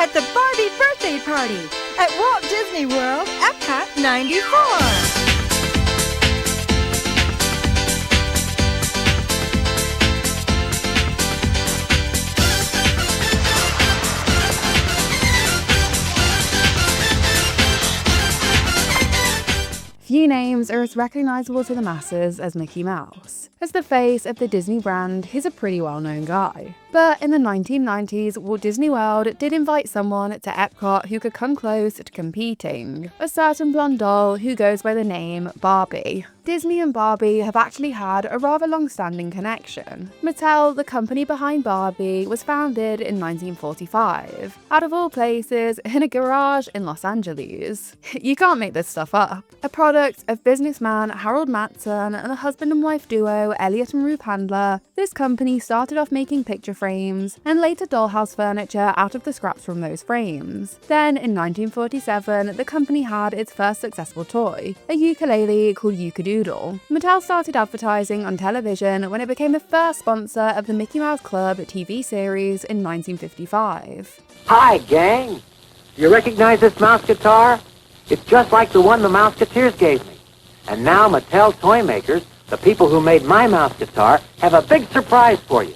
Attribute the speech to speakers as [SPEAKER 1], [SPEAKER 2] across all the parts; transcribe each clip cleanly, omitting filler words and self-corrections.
[SPEAKER 1] at the Barbie birthday party at Walt Disney World, Epcot 94.
[SPEAKER 2] Few names are as recognisable to the masses as Mickey Mouse. As the face of the Disney brand, he's a pretty well-known guy. But in the 1990s, Walt Disney World did invite someone to Epcot who could come close to competing, a certain blonde doll who goes by the name Barbie. Disney and Barbie have actually had a rather long-standing connection. Mattel, the company behind Barbie, was founded in 1945, out of all places, in a garage in Los Angeles. You can't make this stuff up. A product of businessman Harold Matson and the husband and wife duo Elliot and Ruth Handler, this company started off making picture frames and later dollhouse furniture out of the scraps from those frames. Then, in 1947, the company had its first successful toy, a ukulele called Yukadoodle. Mattel started advertising on television when it became the first sponsor of the Mickey Mouse Club TV series in 1955.
[SPEAKER 3] Hi, gang! You recognize this mouse guitar? It's just like the one the Mouseketeers gave me. And now Mattel toy makers, the people who made my mouse guitar, have a big surprise for you.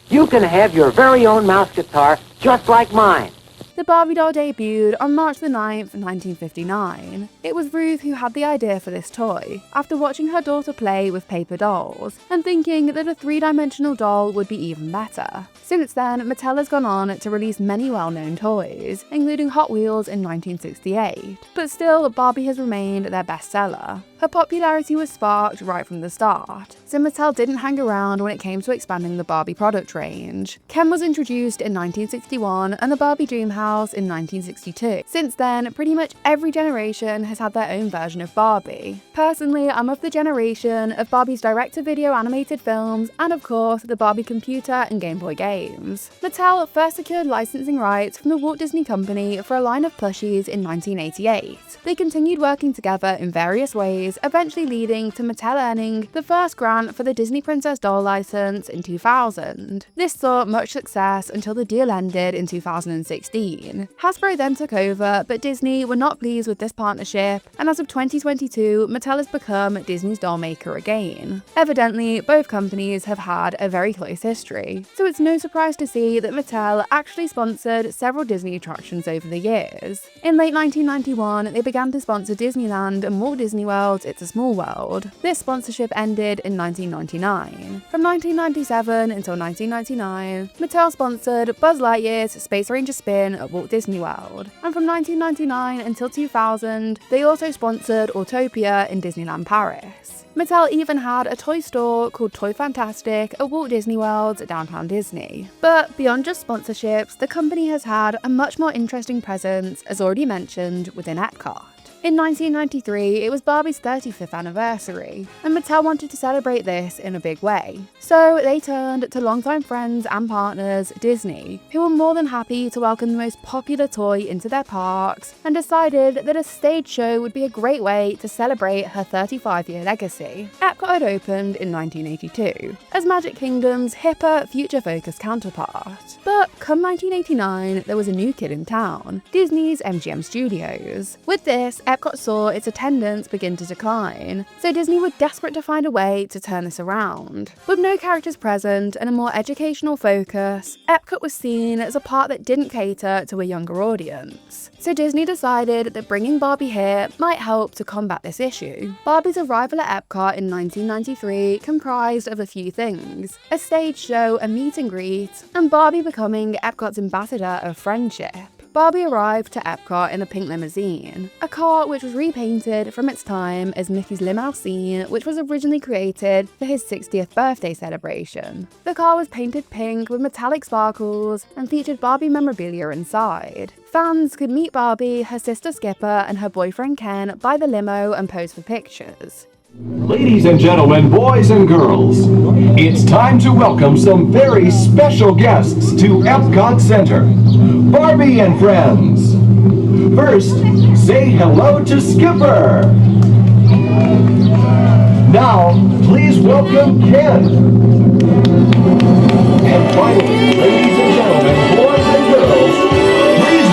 [SPEAKER 3] You can have your very own mouse guitar just like mine.
[SPEAKER 2] The Barbie doll debuted on March 9th, 1959. It was Ruth who had the idea for this toy, after watching her daughter play with paper dolls, and thinking that a three-dimensional doll would be even better. Since then, Mattel has gone on to release many well-known toys, including Hot Wheels in 1968, but still, Barbie has remained their bestseller. Her popularity was sparked right from the start, so Mattel didn't hang around when it came to expanding the Barbie product range. Ken was introduced in 1961 and the Barbie Dreamhouse in 1962. Since then, pretty much every generation has had their own version of Barbie. Personally, I'm of the generation of Barbie's direct-to-video animated films and, of course, the Barbie computer and Game Boy games. Mattel first secured licensing rights from the Walt Disney Company for a line of plushies in 1988. They continued working together in various ways, eventually leading to Mattel earning the first grant for the Disney Princess doll license in 2000. This saw much success until the deal ended in 2016. Hasbro then took over, but Disney were not pleased with this partnership, and as of 2022, Mattel has become Disney's doll maker again. Evidently, both companies have had a very close history, so it's no surprise to see that Mattel actually sponsored several Disney attractions over the years. In late 1991, they began to sponsor Disneyland and Walt Disney World It's a Small World. This sponsorship ended in 1999. From 1997 until 1999, Mattel sponsored Buzz Lightyear's Space Ranger Spin at Walt Disney World. And from 1999 until 2000, they also sponsored Autopia in Disneyland Paris. Mattel even had a toy store called Toy Fantastic at Walt Disney World downtown Disney. But beyond just sponsorships, the company has had a much more interesting presence, as already mentioned, within Epcot. In 1993, it was Barbie's 35th anniversary, and Mattel wanted to celebrate this in a big way. So they turned to longtime friends and partners, Disney, who were more than happy to welcome the most popular toy into their parks, and decided that a stage show would be a great way to celebrate her 35-year legacy. Epcot had opened in 1982, as Magic Kingdom's hipper, future-focused counterpart. But come 1989, there was a new kid in town, Disney's MGM Studios. With this, Epcot saw its attendance begin to decline, so Disney were desperate to find a way to turn this around. With no characters present and a more educational focus, Epcot was seen as a park that didn't cater to a younger audience. So Disney decided that bringing Barbie here might help to combat this issue. Barbie's arrival at Epcot in 1993 comprised of a few things: a stage show, a meet and greet, and Barbie becoming Epcot's ambassador of friendship. Barbie arrived to Epcot in a pink limousine, a car which was repainted from its time as Mickey's limousine, which was originally created for his 60th birthday celebration. The car was painted pink with metallic sparkles and featured Barbie memorabilia inside. Fans could meet Barbie, her sister Skipper, and her boyfriend Ken by the limo and pose for pictures.
[SPEAKER 4] Ladies and gentlemen, boys and girls, it's time to welcome some very special guests to Epcot Center. Barbie and friends. First, say hello to Skipper. Now, please welcome Ken. And finally, ladies and gentlemen, boys and girls, please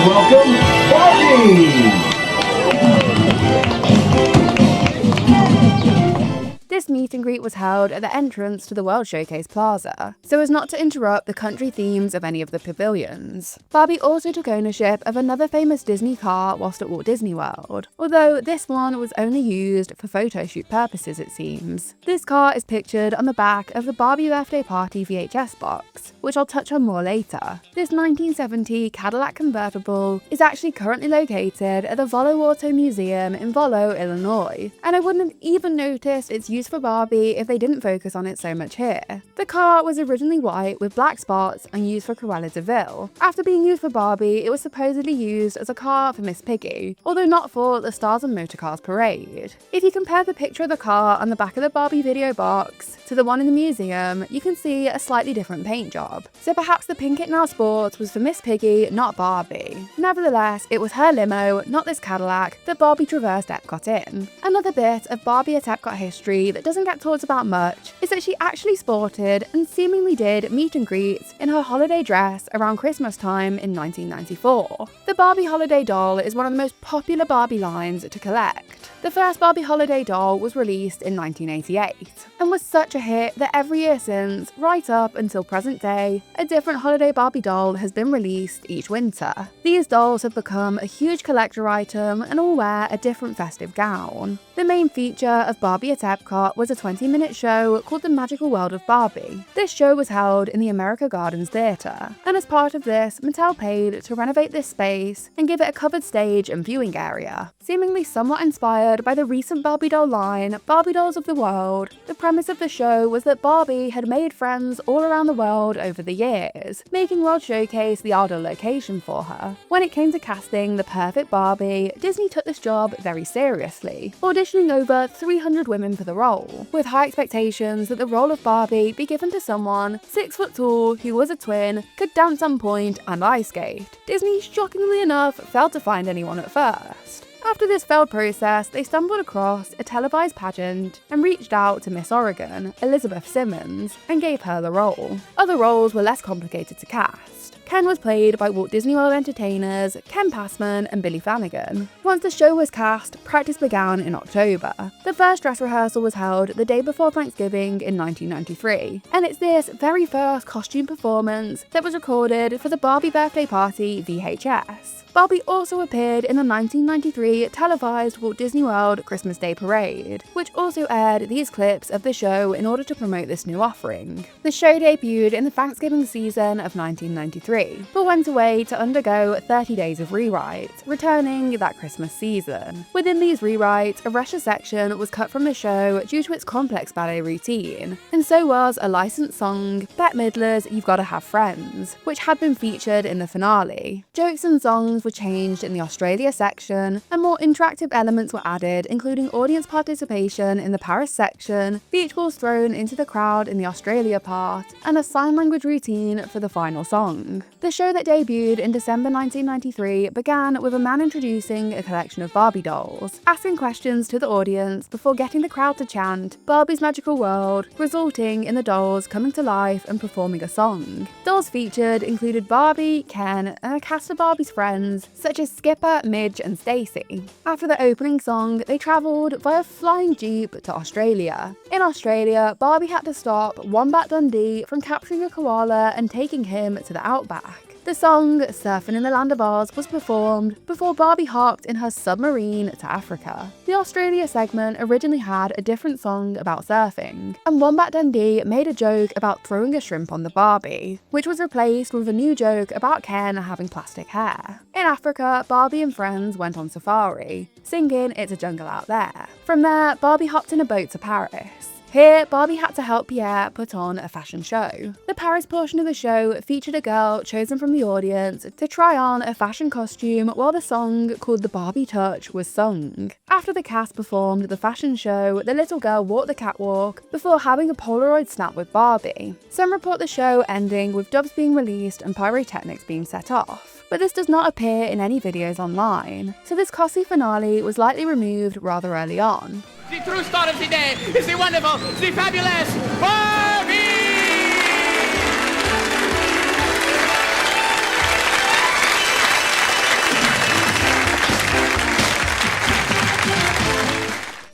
[SPEAKER 2] meet and greet was held at the entrance to the World Showcase Plaza, so as not to interrupt the country themes of any of the pavilions. Barbie also took ownership of another famous Disney car whilst at Walt Disney World, although this one was only used for photo shoot purposes, it seems. This car is pictured on the back of the Barbie Birthday Party VHS box, which I'll touch on more later. This 1970 Cadillac convertible is actually currently located at the Volo Auto Museum in Volo, Illinois, and I wouldn't have even noticed its use for Barbie if they didn't focus on it so much here. The car was originally white with black spots and used for Cruella de Vil. After being used for Barbie, it was supposedly used as a car for Miss Piggy, although not for the Stars and Motorcars parade. If you compare the picture of the car on the back of the Barbie video box to the one in the museum, you can see a slightly different paint job. So perhaps the pink it now sports was for Miss Piggy, not Barbie. Nevertheless, it was her limo, not this Cadillac, that Barbie traversed Epcot in. Another bit of Barbie at Epcot history that doesn't get talked about much is that she actually sported and seemingly did meet and greets in her holiday dress around Christmas time in 1994. The Barbie holiday doll is one of the most popular Barbie lines to collect. The first Barbie holiday doll was released in 1988 and was such a hit that every year since, right up until present day, a different holiday Barbie doll has been released each winter. These dolls have become a huge collector item and all wear a different festive gown. The main feature of Barbie at Epcot was a 20-minute show called The Magical World of Barbie. This show was held in the America Gardens Theatre, and as part of this, Mattel paid to renovate this space and give it a covered stage and viewing area. Seemingly somewhat inspired by the recent Barbie doll line, Barbie Dolls of the World, the premise of the show was that Barbie had made friends all around the world over the years, making World Showcase the ideal location for her. When it came to casting the perfect Barbie, Disney took this job very seriously, auditioning over 300 women for the role, with high expectations that the role of Barbie be given to someone 6 foot tall who was a twin, could dance on point and ice skate. Disney, shockingly enough, failed to find anyone at first. After this failed process, they stumbled across a televised pageant and reached out to Miss Oregon, Elizabeth Simmons, and gave her the role. Other roles were less complicated to cast. Ken was played by Walt Disney World entertainers Ken Passman and Billy Flanagan. Once the show was cast, practice began in October. The first dress rehearsal was held the day before Thanksgiving in 1993, and it's this very first costume performance that was recorded for the Barbie Birthday Party VHS. Barbie also appeared in the 1993 televised Walt Disney World Christmas Day Parade, which also aired these clips of the show in order to promote this new offering. The show debuted in the Thanksgiving season of 1993, but went away to undergo 30 days of rewrites, returning that Christmas season. Within these rewrites, a Russia section was cut from the show due to its complex ballet routine, and so was a licensed song, Bette Midler's You've Gotta Have Friends, which had been featured in the finale. Jokes and songs were changed in the Australia section, and more interactive elements were added, including audience participation in the Paris section, beach balls thrown into the crowd in the Australia part, and a sign language routine for the final song. The show that debuted in December 1993 began with a man introducing a collection of Barbie dolls, asking questions to the audience before getting the crowd to chant Barbie's Magical World, resulting in the dolls coming to life and performing a song. Dolls featured included Barbie, Ken, and a cast of Barbie's friends such as Skipper, Midge, and Stacy. After the opening song, they travelled via flying jeep to Australia. In Australia, Barbie had to stop Wombat Dundee from capturing a koala and taking him to the outback. The song, Surfing in the Land of Oz, was performed before Barbie hopped in her submarine to Africa. The Australia segment originally had a different song about surfing, and Wombat Dundee made a joke about throwing a shrimp on the Barbie, which was replaced with a new joke about Ken having plastic hair. In Africa, Barbie and friends went on safari, singing It's a Jungle Out There. From there, Barbie hopped in a boat to Paris. Here, Barbie had to help Pierre put on a fashion show. The Paris portion of the show featured a girl chosen from the audience to try on a fashion costume while the song called The Barbie Touch was sung. After the cast performed the fashion show, the little girl walked the catwalk before having a Polaroid snap with Barbie. Some report the show ending with dubs being released and pyrotechnics being set off, but this does not appear in any videos online, so this costly finale was likely removed rather early on.
[SPEAKER 5] The true star of the day is the wonderful, the fabulous Barbie!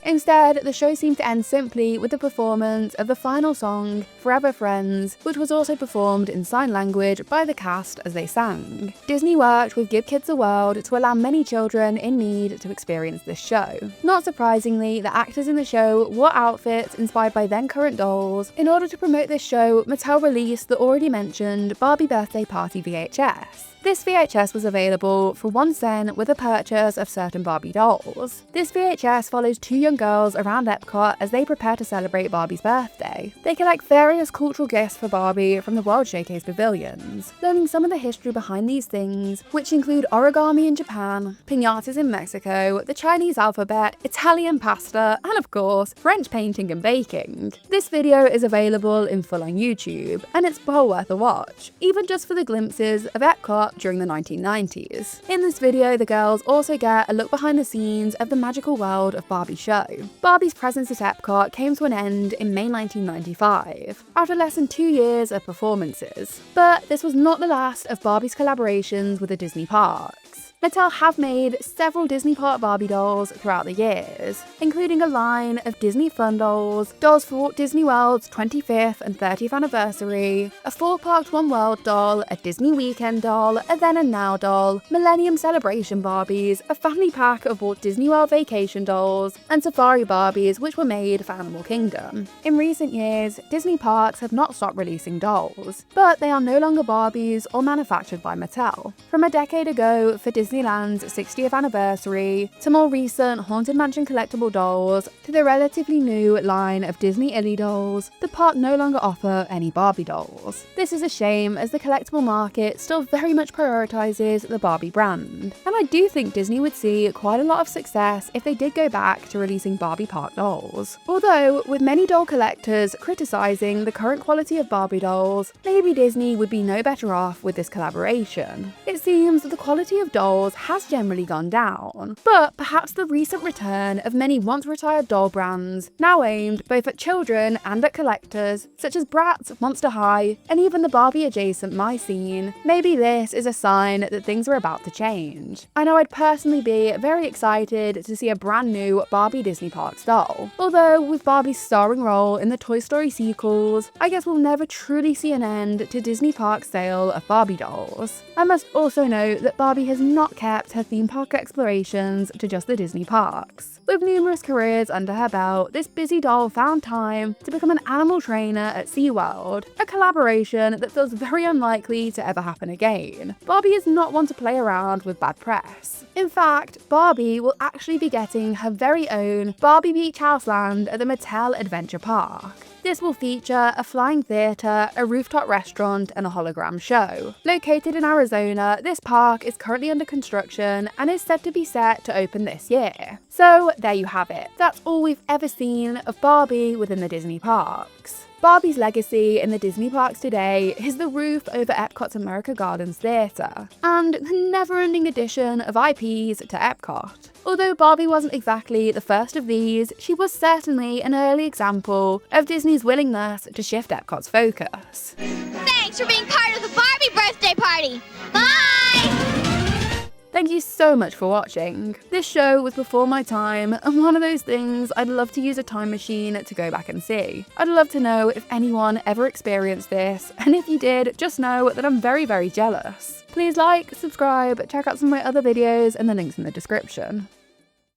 [SPEAKER 2] Instead, the show seemed to end simply with the performance of the final song, Forever Friends, which was also performed in sign language by the cast as they sang. Disney worked with Give Kids a World to allow many children in need to experience this show. Not surprisingly, the actors in the show wore outfits inspired by then current dolls. In order to promote this show, Mattel released the already mentioned Barbie Birthday Party VHS. This VHS was available for 1 cent with a purchase of certain Barbie dolls. This VHS follows 2 young girls around Epcot as they prepare to celebrate Barbie's birthday. They collect various cultural gifts for Barbie from the World Showcase pavilions, learning some of the history behind these things, which include origami in Japan, piñatas in Mexico, the Chinese alphabet, Italian pasta, and of course, French painting and baking. This video is available in full on YouTube, and it's well worth a watch, even just for the glimpses of Epcot during the 1990s. In this video, the girls also get a look behind the scenes of the magical world of Barbie show. Barbie's presence at Epcot came to an end in May 1995, after less than 2 years of performances. But this was not the last of Barbie's collaborations with the Disney parks. Mattel have made several Disney Park Barbie dolls throughout the years, including a line of Disney Fun dolls, dolls for Walt Disney World's 25th and 30th anniversary, a 4-parked One World doll, a Disney Weekend doll, a Then and Now doll, Millennium Celebration Barbies, a family pack of Walt Disney World Vacation dolls, and Safari Barbies, which were made for Animal Kingdom. In recent years, Disney parks have not stopped releasing dolls, but they are no longer Barbies or manufactured by Mattel. From a decade ago, for Disneyland's 60th anniversary, to more recent Haunted Mansion collectible dolls, to the relatively new line of Disney Illy dolls, the park no longer offer any Barbie dolls. This is a shame, as the collectible market still very much prioritizes the Barbie brand, and I do think Disney would see quite a lot of success if they did go back to releasing Barbie park dolls. Although, with many doll collectors criticizing the current quality of Barbie dolls, maybe Disney would be no better off with this collaboration. It seems that the quality of dolls has generally gone down, but perhaps the recent return of many once retired doll brands, now aimed both at children and at collectors, such as Bratz, Monster High, and even the Barbie adjacent My Scene, maybe this is a sign that things are about to change. I know I'd personally be very excited to see a brand new Barbie Disney Parks doll, although with Barbie's starring role in the Toy Story sequels, I guess we'll never truly see an end to Disney Parks' sale of Barbie dolls. I must also note that Barbie has not kept her theme park explorations to just the Disney parks. With numerous careers under her belt, this busy doll found time to become an animal trainer at SeaWorld, a collaboration that feels very unlikely to ever happen again. Barbie is not one to play around with bad press. In fact, Barbie will actually be getting her very own Barbie Beach House Land at the Mattel Adventure Park. This will feature a flying theatre, a rooftop restaurant, and a hologram show. Located in Arizona, this park is currently under construction and is said to be set to open this year. So there you have it. That's all we've ever seen of Barbie within the Disney parks. Barbie's legacy in the Disney parks today is the roof over Epcot's America Gardens Theatre, and the never-ending addition of IPs to Epcot. Although Barbie wasn't exactly the first of these, she was certainly an early example of Disney's willingness to shift Epcot's focus.
[SPEAKER 6] Thanks for being part of the Barbie birthday party! Bye!
[SPEAKER 2] Thank you so much for watching. This show was before my time, and one of those things I'd love to use a time machine to go back and see. I'd love to know if anyone ever experienced this, and if you did, just know that I'm very, very jealous. Please like, subscribe, check out some of my other videos, and the links in the description.